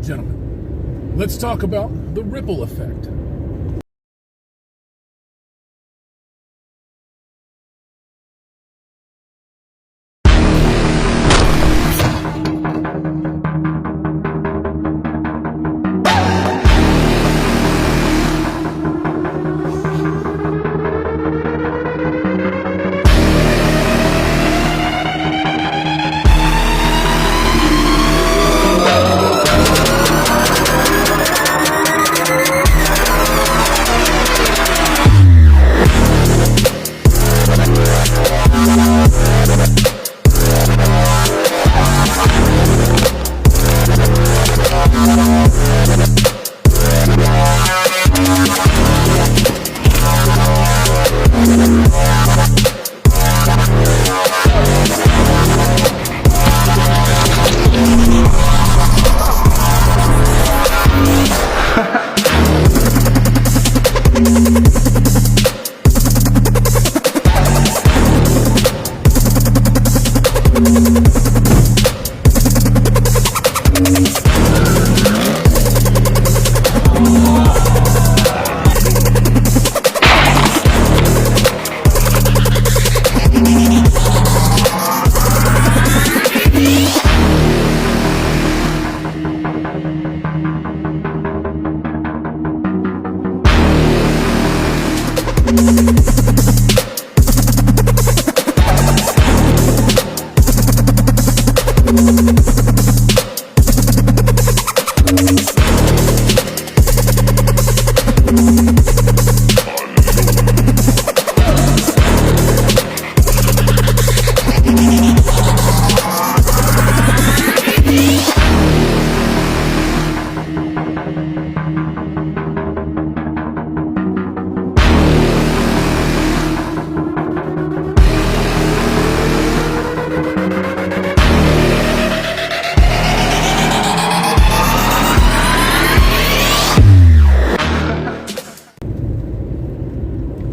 Gentlemen, let's talk about the ripple effect.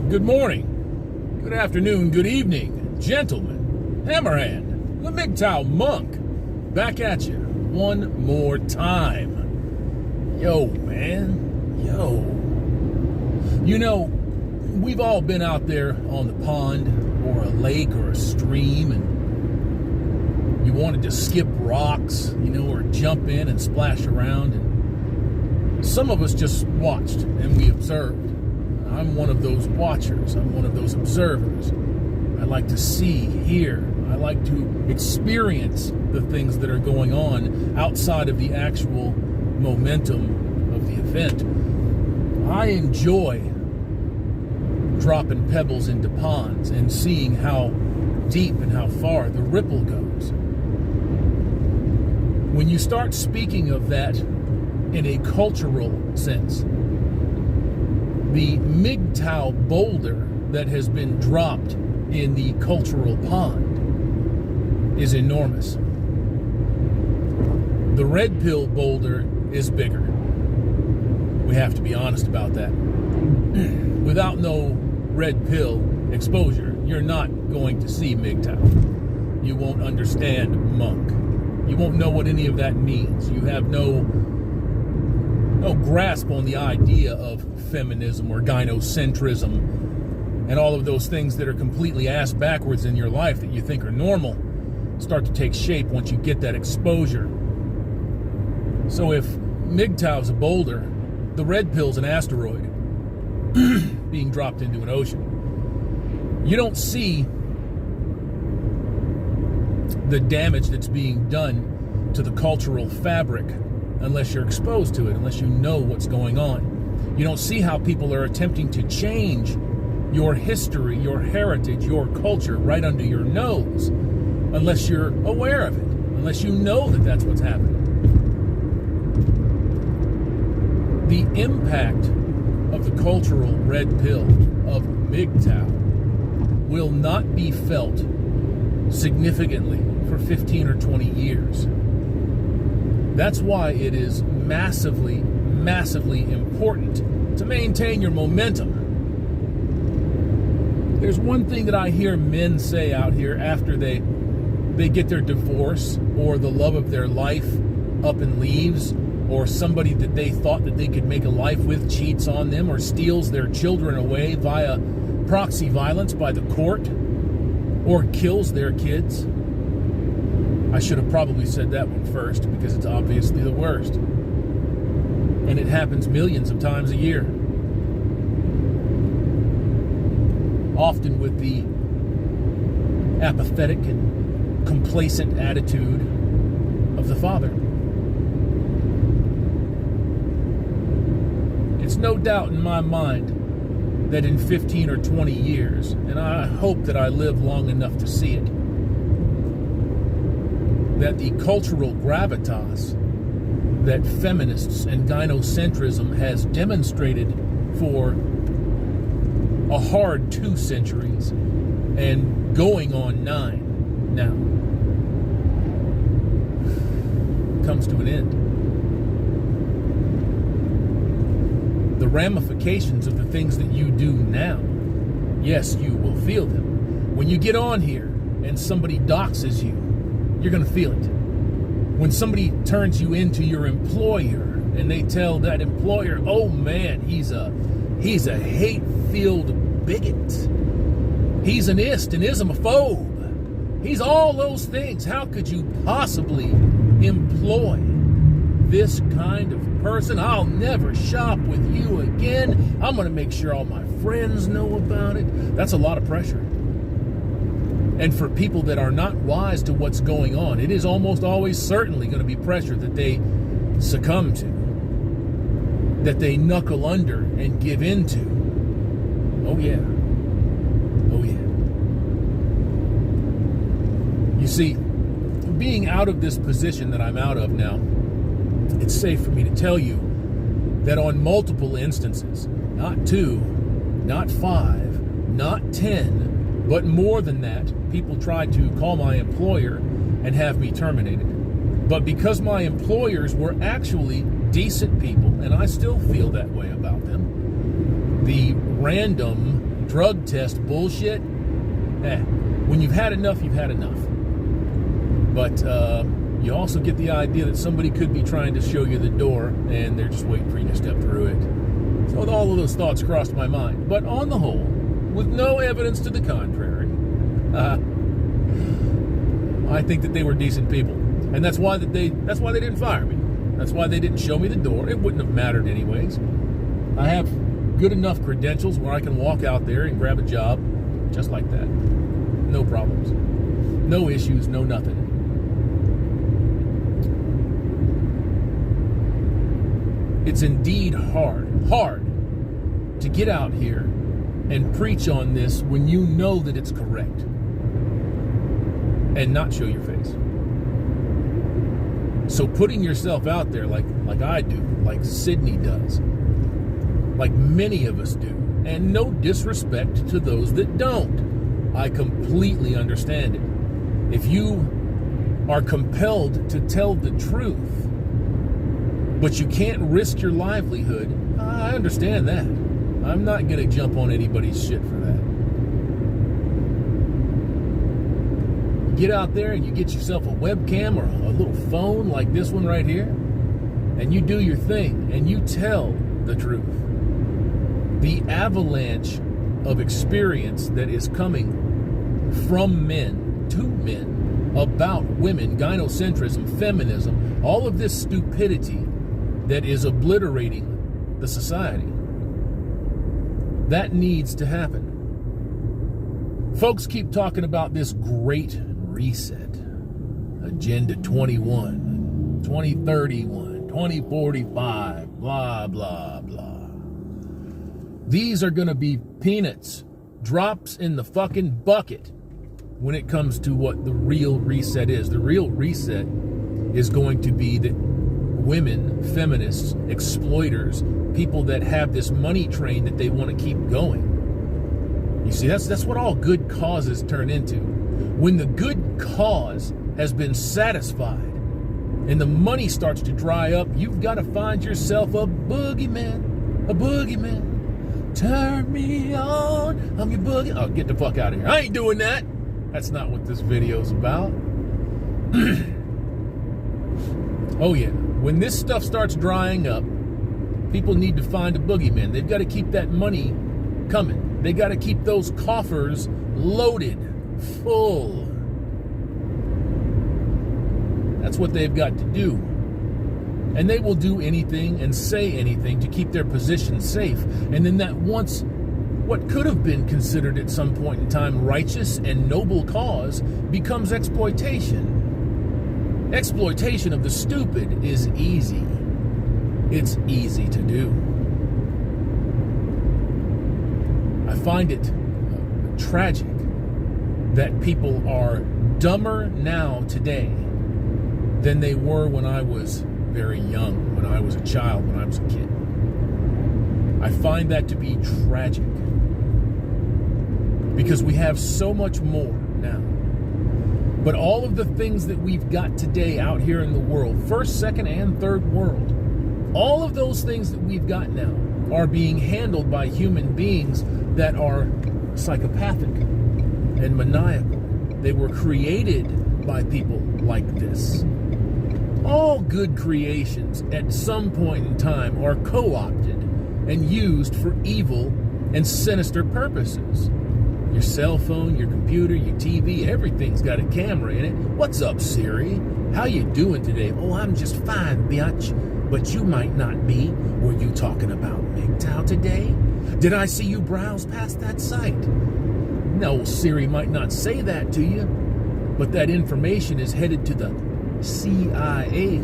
Good morning, good afternoon, good evening, gentlemen, Hammerhand, the MGTOW Monk, back at you one more time. Yo, man, yo. You know, we've all been out there on the pond or a lake or a stream and you wanted to skip rocks, or jump in and splash around. And some of us just watched and we observed. I'm one of those watchers. I'm one of those observers. I like to see, hear. I like to experience the things that are going on outside of the actual momentum of the event. I enjoy dropping pebbles into ponds and seeing how deep and how far the ripple goes. When you start speaking of that in a cultural sense, the MGTOW boulder that has been dropped in the cultural pond is enormous. The red pill boulder is bigger. We have to be honest about that. Without no red pill exposure, you're not going to see MGTOW. You won't understand monk. You won't know what any of that means. You have no grasp on the idea of feminism or gynocentrism and all of those things that are completely ass backwards in your life that you think are normal start to take shape once you get that exposure. So if MGTOW's a boulder, the red pill's an asteroid being dropped into an ocean. You don't see the damage that's being done to the cultural fabric unless you're exposed to it, unless you know what's going on. You don't see how people are attempting to change your history, your heritage, your culture right under your nose, unless you're aware of it, unless you know that that's what's happening. The impact of the cultural red pill of MGTOW will not be felt significantly for 15 or 20 years. That's why it is massively, massively important to maintain your momentum. There's one thing that I hear men say out here after they get their divorce or the love of their life up and leaves, or somebody that they thought that they could make a life with cheats on them or steals their children away via proxy violence by the court or kills their kids. I should have probably said that one first because it's obviously the worst. And it happens millions of times a year. Often with the apathetic and complacent attitude of the father. It's no doubt in my mind that in 15 or 20 years, and I hope that I live long enough to see it, that the cultural gravitas that feminists and gynocentrism has demonstrated for a hard 2 centuries and going on 9 now comes to an end. The ramifications of the things that you do now, yes, you will feel them. When you get on here and somebody doxes you, you're going to feel it. When somebody turns you into your employer and they tell that employer, oh man, he's a hate-filled bigot. He's an ist, an islamophobe. He's all those things. How could you possibly employ this kind of person? I'll never shop with you again. I'm going to make sure all my friends know about it. That's a lot of pressure. And for people that are not wise to what's going on, it is almost always certainly going to be pressure that they succumb to, that they knuckle under and give into. Oh yeah. Oh yeah. You see, being out of this position that I'm out of now, it's safe for me to tell you that on multiple instances, not 2, not 5, not 10, but more than that, people tried to call my employer and have me terminated. But because my employers were actually decent people, and I still feel that way about them, the random drug test bullshit, when you've had enough, you've had enough. But you also get the idea that somebody could be trying to show you the door, and they're just waiting for you to step through it. So all of those thoughts crossed my mind. But on the whole, with no evidence to the contrary, I think that they were decent people, and that's why they didn't fire me. That's why they didn't show me the door. It wouldn't have mattered anyways. I have good enough credentials where I can walk out there and grab a job just like that. No problems, no issues, no nothing. It's indeed hard to get out here and preach on this when you know that it's correct and not show your face. So putting yourself out there like I do, like Sydney does, like many of us do, and no disrespect to those that don't. I completely understand it. If you are compelled to tell the truth, but you can't risk your livelihood, I understand that. I'm not going to jump on anybody's shit for that. You get out there and you get yourself a webcam or a little phone like this one right here, and you do your thing, and you tell the truth. The avalanche of experience that is coming from men to men about women, gynocentrism, feminism, all of this stupidity that is obliterating the society. That needs to happen. Folks keep talking about this great reset. Agenda 21, 2031, 2045, blah, blah, blah. These are going to be peanuts, drops in the fucking bucket when it comes to what the real reset is. The real reset is going to be that women, feminists, exploiters, people that have this money train that they want to keep going. You see, that's what all good causes turn into. When the good cause has been satisfied and the money starts to dry up, you've got to find yourself a boogeyman. A boogeyman. Turn me on, I'm your boogie. Oh, get the fuck out of here. I ain't doing that. That's not what this video's about. Oh yeah, when this stuff starts drying up, people need to find a boogeyman. They've got to keep that money coming. They got to keep those coffers loaded, full. That's what they've got to do. And they will do anything and say anything to keep their position safe. And then that once what could have been considered at some point in time righteous and noble cause becomes exploitation. Exploitation of the stupid is easy. It's easy to do. I find it tragic that people are dumber now today than they were when I was very young, when I was a child, when I was a kid. I find that to be tragic because we have so much more now. But all of the things that we've got today out here in the world, first, second, and third world, all of those things that we've got now are being handled by human beings that are psychopathic and maniacal. They were created by people like this. All good creations at some point in time are co-opted and used for evil and sinister purposes. Your cell phone, your computer, your TV, everything's got a camera in it. What's up, Siri? How you doing today? Oh, I'm just fine, bitch. But you might not be. Were you talking about MGTOW today? Did I see you browse past that site? No, Siri might not say that to you, but that information is headed to the CIA,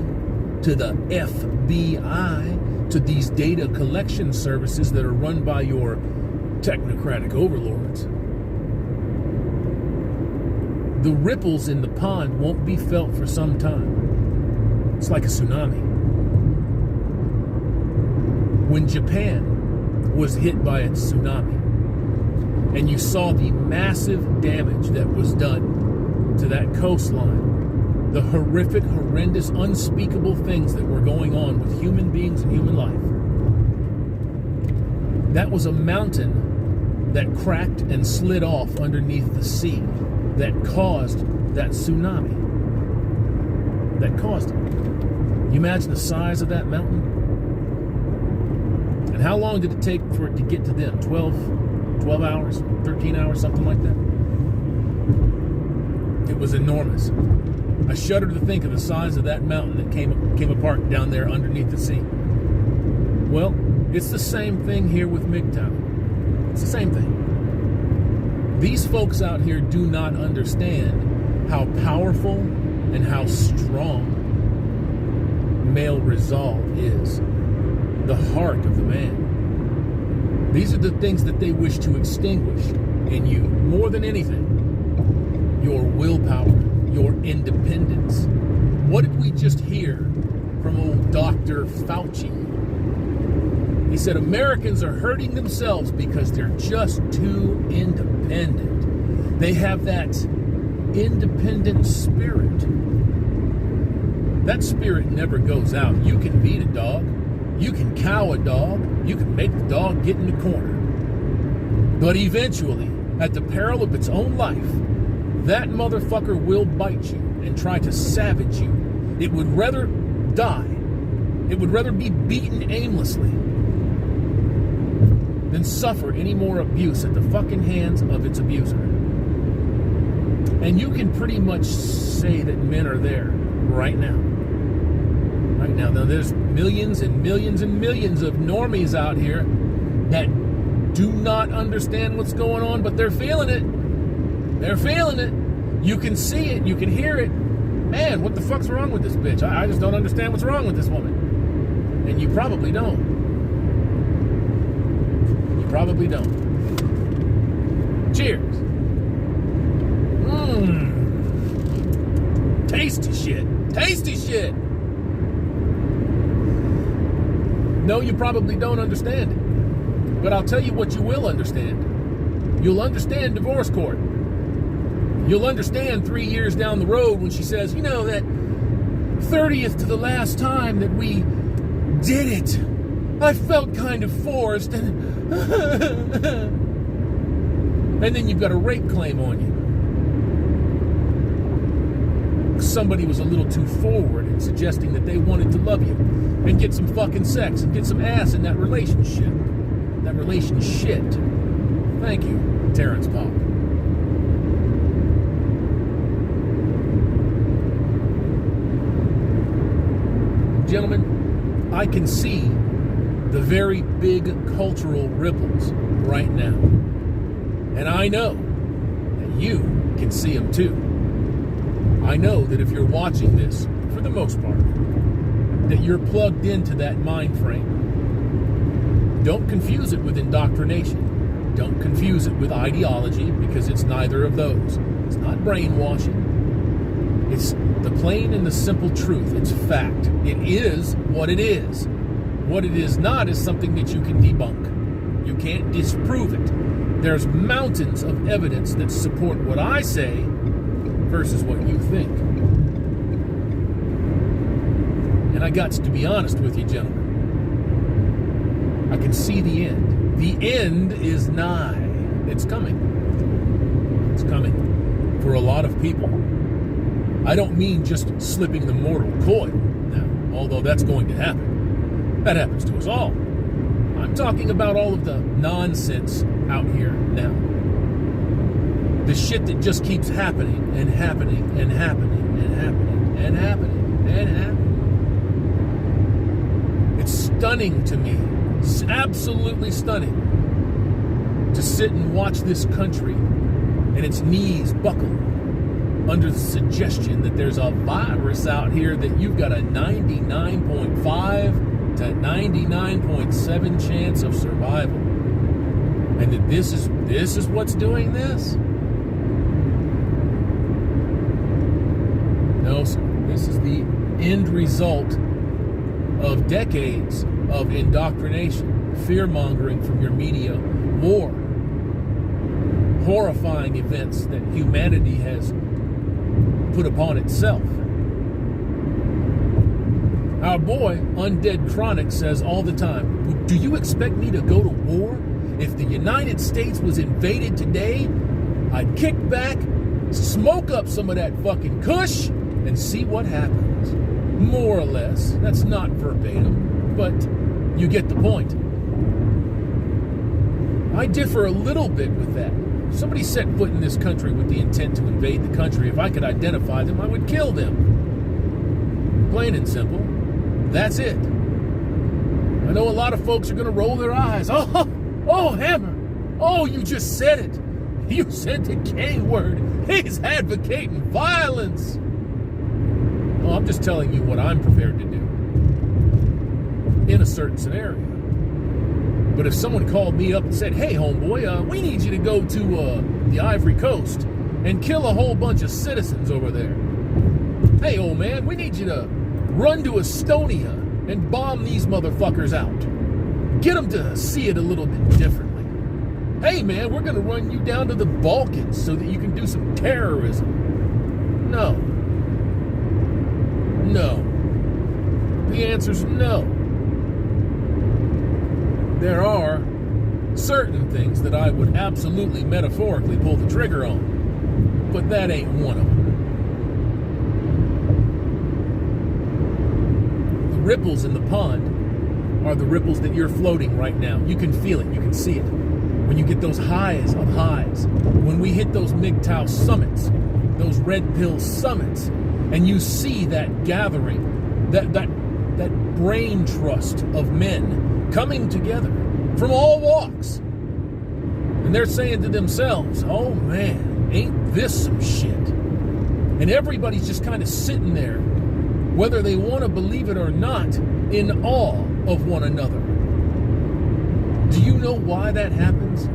to the FBI, to these data collection services that are run by your technocratic overlords. The ripples in the pond won't be felt for some time. It's like a tsunami. When Japan was hit by a tsunami, and you saw the massive damage that was done to that coastline, the horrific, horrendous, unspeakable things that were going on with human beings and human life. That was a mountain that cracked and slid off underneath the sea that caused that tsunami. That caused it. You imagine the size of that mountain? And how long did it take for it to get to them? 12 hours, 13 hours, something like that? It was enormous. I shudder to think of the size of that mountain that came apart down there underneath the sea. Well, it's the same thing here with MGTOW. It's the same thing. These folks out here do not understand how powerful and how strong male resolve is. The heart of the man. These are the things that they wish to extinguish in you more than anything. Your willpower, your independence. What did we just hear from old Dr. Fauci? He said Americans are hurting themselves because they're just too independent. They have that independent spirit. That spirit never goes out. You can beat a dog. You can cow a dog. You can make the dog get in the corner. But eventually, at the peril of its own life, that motherfucker will bite you and try to savage you. It would rather die. It would rather be beaten aimlessly than suffer any more abuse at the fucking hands of its abuser. And you can pretty much say that men are there right now. Right now. Now, there's millions and millions and millions of normies out here that do not understand what's going on, but they're feeling it. They're feeling it. You can see it. You can hear it. Man, what the fuck's wrong with this bitch? I just don't understand what's wrong with this woman. And you probably don't. You probably don't. Cheers. Tasty shit. Tasty shit. No, you probably don't understand it. But I'll tell you what you will understand. You'll understand divorce court. You'll understand 3 years down the road when she says, you know, that 30th to the last time that we did it, I felt kind of forced. And then you've got a rape claim on you. somebody was a little too forward in suggesting that they wanted to love you and get some fucking sex and get some ass in that relationship. That relationship. Thank you, Terrence Pop. Gentlemen, I can see the very big cultural ripples right now. And I know that you can see them too. I know that if you're watching this, for the most part, that you're plugged into that mind frame. Don't confuse it with indoctrination. Don't confuse it with ideology, because it's neither of those. It's not brainwashing. It's the plain and the simple truth. It's fact. It is what it is. What it is not is something that you can debunk. You can't disprove it. There's mountains of evidence that support what I say versus what you think. And I got to be honest with you, gentlemen. I can see the end. The end is nigh. It's coming. It's coming. For a lot of people. I don't mean just slipping the mortal coil now, although that's going to happen. That happens to us all. I'm talking about all of the nonsense out here now. The shit that just keeps happening and happening and happening and happening and happening and happening. It's stunning to me. It's absolutely stunning to sit and watch this country and its knees buckle under the suggestion that there's a virus out here that you've got a 99.5 to 99.7 chance of survival. And that this is what's doing this? No, sir. This is the end result of decades of indoctrination, fear-mongering from your media, war, horrifying events that humanity has put upon itself. Our boy, Undead Chronic, says all the time, do you expect me to go to war? If the United States was invaded today, I'd kick back, smoke up some of that fucking kush, and see what happens. More or less. That's not verbatim, but you get the point. I differ a little bit with that. If somebody set foot in this country with the intent to invade the country, if I could identify them, I would kill them. Plain and simple. That's it. I know a lot of folks are going to roll their eyes. Oh, Hammer. Oh, you just said it. You said the K word. He's advocating violence. Well, I'm just telling you what I'm prepared to do in a certain scenario. But if someone called me up and said, hey, homeboy, we need you to go to the Ivory Coast and kill a whole bunch of citizens over there. Hey, old man, we need you to run to Estonia and bomb these motherfuckers out. Get them to see it a little bit differently. Hey, man, we're going to run you down to the Balkans so that you can do some terrorism. No. No. The answer's no. There are certain things that I would absolutely metaphorically pull the trigger on, but that ain't one of them. The ripples in the pond are the ripples that you're floating right now. You can feel it. You can see it. When you get those highs of highs, when we hit those MGTOW summits, those red pill summits, and you see that gathering, that brain trust of men coming together from all walks. And they're saying to themselves, oh man, ain't this some shit? And everybody's just kind of sitting there, whether they want to believe it or not, in awe of one another. Do you know why that happens?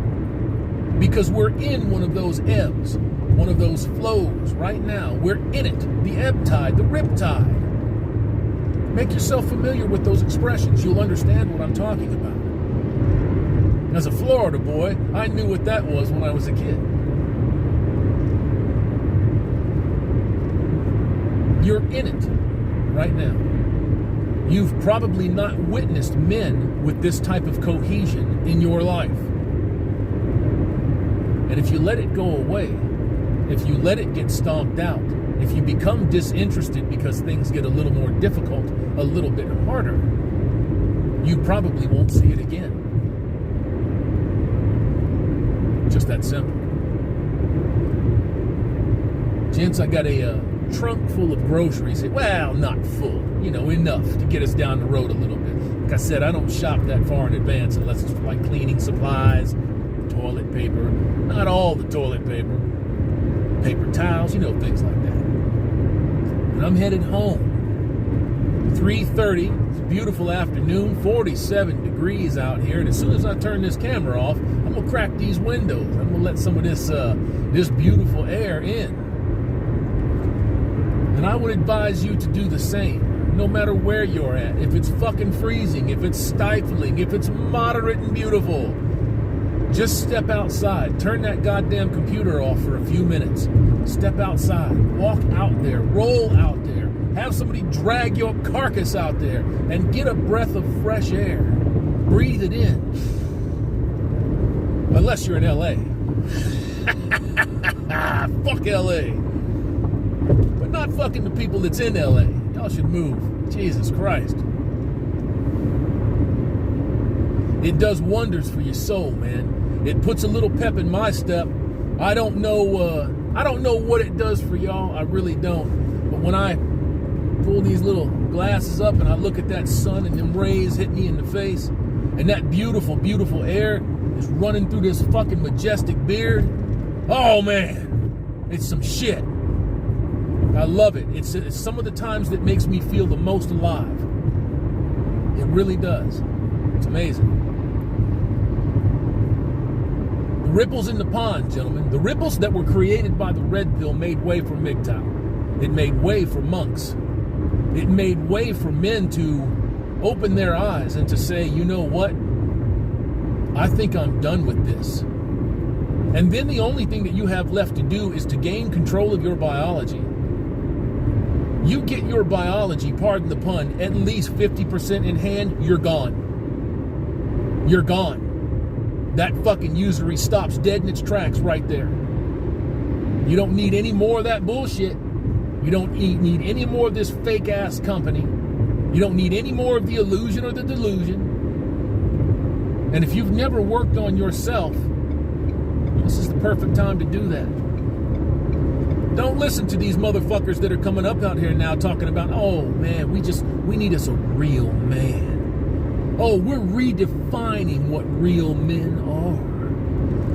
Because we're in one of those ebbs, one of those flows right now. We're in it. The ebb tide, the rip tide. Make yourself familiar with those expressions. You'll understand what I'm talking about. As a Florida boy, I knew what that was when I was a kid. You're in it right now. You've probably not witnessed men with this type of cohesion in your life. And if you let it go away, if you let it get stomped out, If you become disinterested because things get a little more difficult, a little bit harder, you probably won't see it again. Just that simple. Gents, I got a trunk full of groceries. Well, not full, enough to get us down the road a little bit. Like I said, I don't shop that far in advance unless it's for like cleaning supplies, toilet paper, not all the toilet paper, paper towels, things like that. And I'm headed home. 3:30, it's a beautiful afternoon, 47 degrees out here, and as soon as I turn this camera off, I'm gonna crack these windows. I'm gonna let some of this beautiful air in. And I would advise you to do the same, no matter where you're at. If it's fucking freezing, if it's stifling, if it's moderate and beautiful, just step outside. Turn that goddamn computer off for a few minutes. Step outside. Walk out there. Roll out there. Have somebody drag your carcass out there and get a breath of fresh air. Breathe it in. Unless you're in LA. Fuck LA. But not fucking the people that's in LA. Y'all should move. Jesus Christ. It does wonders for your soul, man. It puts a little pep in my step. I don't know what it does for y'all. I really don't. But when I pull these little glasses up and I look at that sun and them rays hit me in the face, and that beautiful, beautiful air is running through this fucking majestic beard. Oh man, it's some shit. I love it. It's some of the times that makes me feel the most alive. It really does. It's amazing. The ripples in the pond, gentlemen. The ripples that were created by the red pill made way for MGTOW. It made way for monks. It made way for men to open their eyes and to say, you know what? I think I'm done with this. And then the only thing that you have left to do is to gain control of your biology. You get your biology, pardon the pun, at least 50% in hand, you're gone. You're gone. That fucking usury stops dead in its tracks right there. You don't need any more of that bullshit. You don't need any more of this fake-ass company. You don't need any more of the illusion or the delusion. And if you've never worked on yourself, this is the perfect time to do that. Don't listen to these motherfuckers that are coming up out here now talking about, oh man, we need us a real man. Oh, we're redefining what real men are.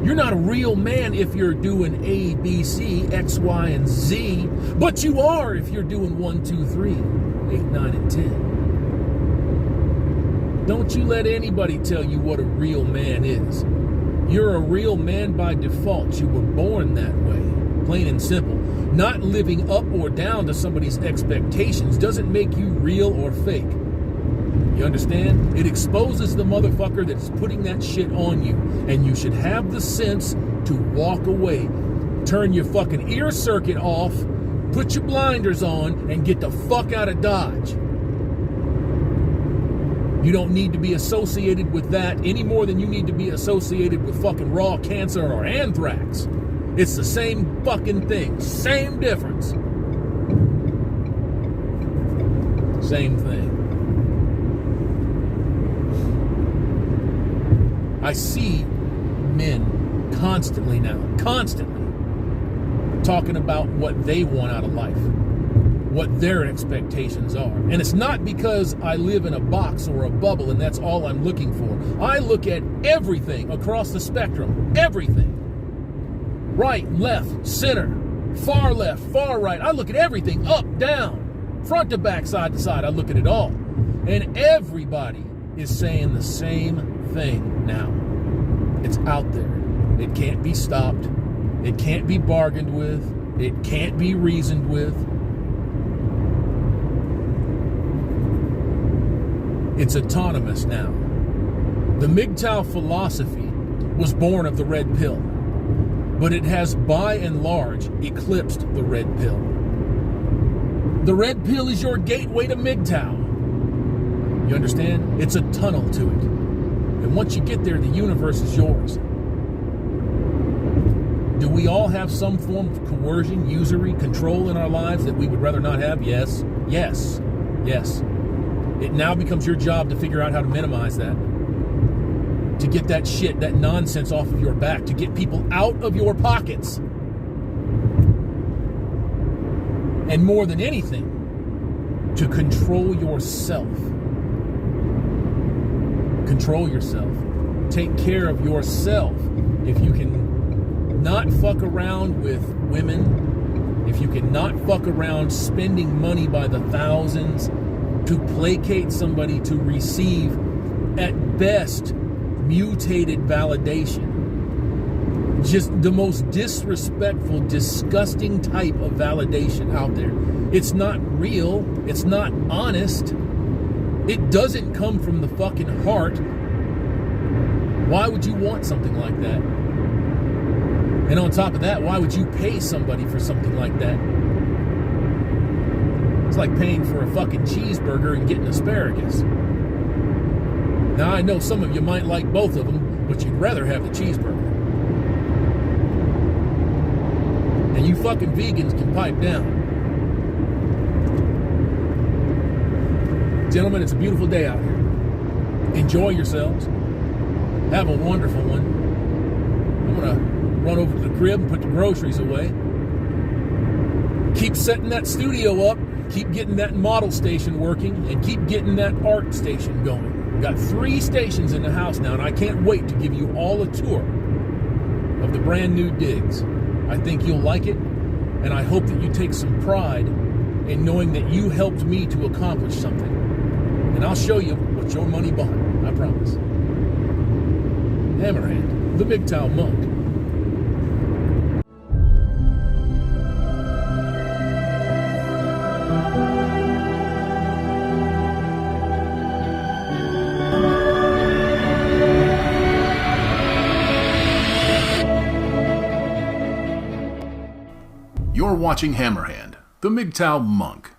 You're not a real man if you're doing A, B, C, X, Y, and Z, but you are if you're doing 1, 2, 3, 8, 9, and 10. Don't you let anybody tell you what a real man is. You're a real man by default. You were born that way, plain and simple. Not living up or down to somebody's expectations doesn't make you real or fake. You understand? It exposes the motherfucker that's putting that shit on you. And you should have the sense to walk away. Turn your fucking ear circuit off, put your blinders on, and get the fuck out of Dodge. You don't need to be associated with that any more than you need to be associated with fucking raw cancer or anthrax. It's the same fucking thing. Same difference. Same thing. I see men constantly now, talking about what they want out of life, what their expectations are. And it's not because I live in a box or a bubble and that's all I'm looking for. I look at everything across the spectrum, everything. Right, left, center, far left, far right. I look at everything, up, down, front to back, side to side. I look at it all. And everybody is saying the same thing now. It's out there. It can't be stopped. It can't be bargained with. It can't be reasoned with. It's autonomous now. The MGTOW philosophy was born of the red pill, but it has by and large eclipsed the red pill. The red pill is your gateway to MGTOW. You understand? It's a tunnel to it. And once you get there, the universe is yours. Do we all have some form of coercion, usury, control in our lives that we would rather not have? Yes. Yes. Yes. It now becomes your job to figure out how to minimize that. To get that shit, that nonsense off of your back. To get people out of your pockets. And more than anything, to control yourself. Control yourself. Take care of yourself. If you can not fuck around with women, if you can not fuck around spending money by the thousands to placate somebody to receive, at best, mutated validation. Just the most disrespectful, disgusting type of validation out there. It's not real. It's not honest. It doesn't come from the fucking heart. Why would you want something like that? And on top of that, why would you pay somebody for something like that? It's like paying for a fucking cheeseburger and getting asparagus. Now, I know some of you might like both of them, but you'd rather have the cheeseburger. And you fucking vegans can pipe down. Gentlemen, it's a beautiful day out here. Enjoy yourselves. Have a wonderful one. I'm going to run over to the crib and put the groceries away. Keep setting that studio up. Keep getting that model station working. And keep getting that art station going. We've got 3 stations in the house now, and I can't wait to give you all a tour of the brand new digs. I think you'll like it, and I hope that you take some pride in knowing that you helped me to accomplish something. And I'll show you what your money bought, I promise. Hammerhand, the MGTOW Monk. You're watching Hammerhand, the MGTOW Monk.